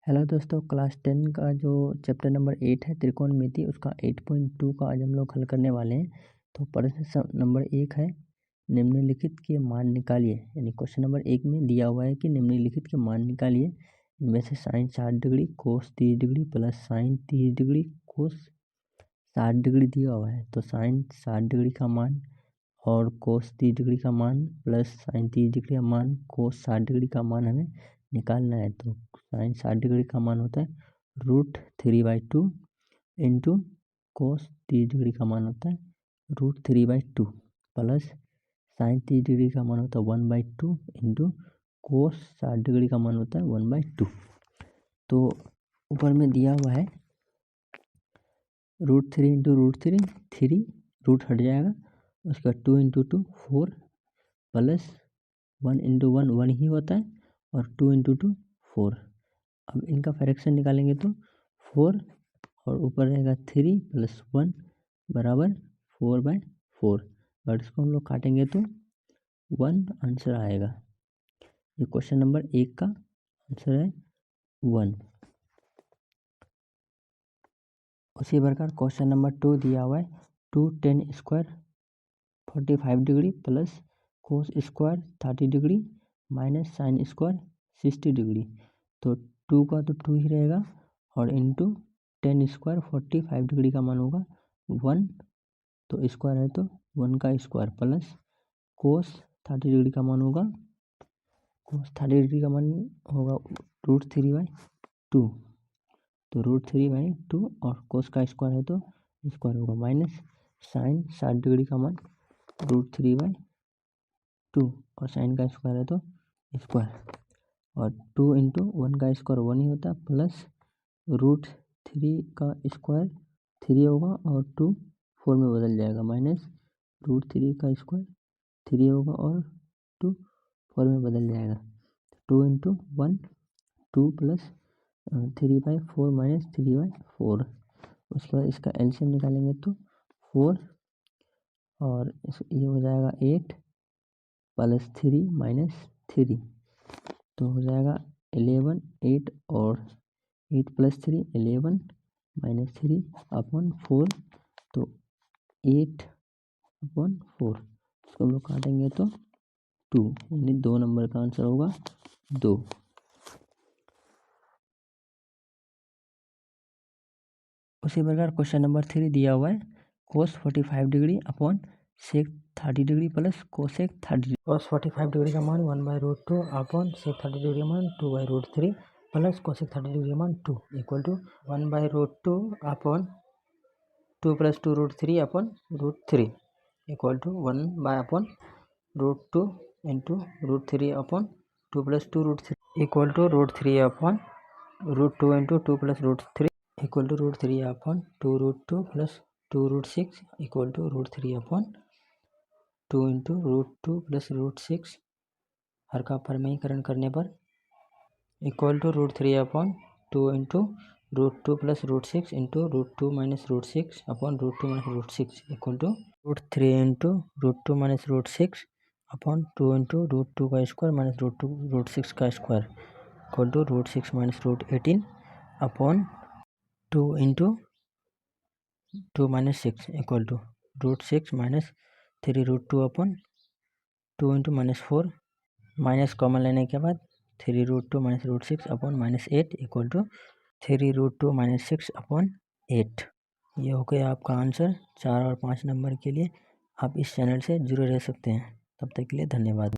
Hello दोस्तों, class 10 का जो चैप्टर नंबर 8 है त्रिकोणमिति, उसका 8.2 का आज हम लोग हल करने वाले हैं। तो प्रश्न नंबर 1 है, निम्नलिखित के मान निकालिए। यानी क्वेश्चन नंबर 1 में दिया हुआ है कि निम्नलिखित के मान निकालिए। इनमें से साइन 60 डिग्री, कोस 30 डिग्री प्लस साइन 30 डिग्री कोस 60 डिग्री दिया हुआ है। तो साइन 60 डिग्री का मान और कोस 30 डिग्री का मान प्लस साइन 30 डिग्री का मान, कोस 60 डिग्री का मान हमें निकालना है। तो साइन 60 डिग्री का मान होता है √3/2 इंटू कोस 30 डिग्री का मान होता है √3/2 प्लस साइन 30 डिग्री का मान होता है 1/2 इंटू कोस 60 डिग्री का मान होता है 1/2। तो ऊपर में दिया हुआ है √3 इंटू √3, 3 रूट हट जाएगा, उसका 2 इंटू 2 4 प्लस 1 इंटू 1 1 ही होता है और 2 इंटू 2 4। अब इनका फ्रैक्शन निकालेंगे तो 4 और ऊपर रहेगा 3 प्लस 1 बराबर 4/4। और इसको हम लोग काटेंगे तो 1 आंसर आएगा। ये क्वेश्चन नंबर 1 का आंसर है 1। उसी प्रकार क्वेश्चन नंबर 2 दिया हुआ है 2 tan square 45 degree plus cos square 30 degree minus sine square 60 degree. तो 2 का तो 2 ही रहेगा और इंटू tan स्क्वायर 45 डिग्री का मान होगा 1, तो स्क्वायर है तो 1 का स्क्वायर प्लस कोस 30 डिग्री का मान होगा, कोस 30 डिग्री का मान होगा √3/2। तो √3/2 और कोस का स्क्वायर है तो स्क्वायर होगा माइनस साइन 60 डिग्री का मान √3/2 और साइन का स्क्वायर है तो स्क्वायर, और 2 इंटू 1 का स्क्वायर 1 ही होता है प्लस √3 का स्क्वायर 3 होगा और 2 4 में बदल जाएगा माइनस √3 का स्क्वायर 3 होगा और 2 4 में बदल जाएगा। 2 इंटू 1 2 प्लस 3/4 माइनस 3/4। उसके बाद इसका एलसीएम निकालेंगे तो 4 और ये हो जाएगा 8 प्लस 3 माइनस 3, तो हो जाएगा 11 8 और 8 प्लस 3 11 माइनस 3 अपॉन 4, तो 8/4। इसको हम लोग काटेंगे तो 2, यानी 2 नंबर का आंसर होगा 2। उसी प्रकार क्वेश्चन नंबर 3 दिया हुआ है cos 45 degree upon sec 30 degree plus cosec 30 degree. Cos 45 degree का मान 1/√2 अपॉन सेक 30 डिग्री का मान 2/√3 प्लस कोसेक 30 डिग्री का मान 2 equal to 1/√2 upon 2 plus 2√3 upon √3 equal to 1/√2 into √3 upon 2 plus 2√3 equal to √3 upon √2 into 2 plus √3 equal to √3 upon 2√2 plus 2√6 equal to √3 upon 2 into √2 plus √6 हर का परमेयीकरण करने पर equal to √3 upon 2 into √2 plus √6 into √2 minus √6 upon √2 minus √6 equal to √3 into √2 minus √6 upon 2 into √2 का square minus √6 का square equal to √6 minus √18 upon 2 into 2 minus 6 equal to √6 minus 3√2 upon 2 into minus 4 minus common लेने के बाद 3√2 minus √6 upon minus 8 equal to 3√2 minus 6 upon 8। ये हो गया आपका answer 4 और 5 नंबर के लिए। आप इस चैनल से जुड़े रह सकते हैं। तब तक के लिए धन्यवाद।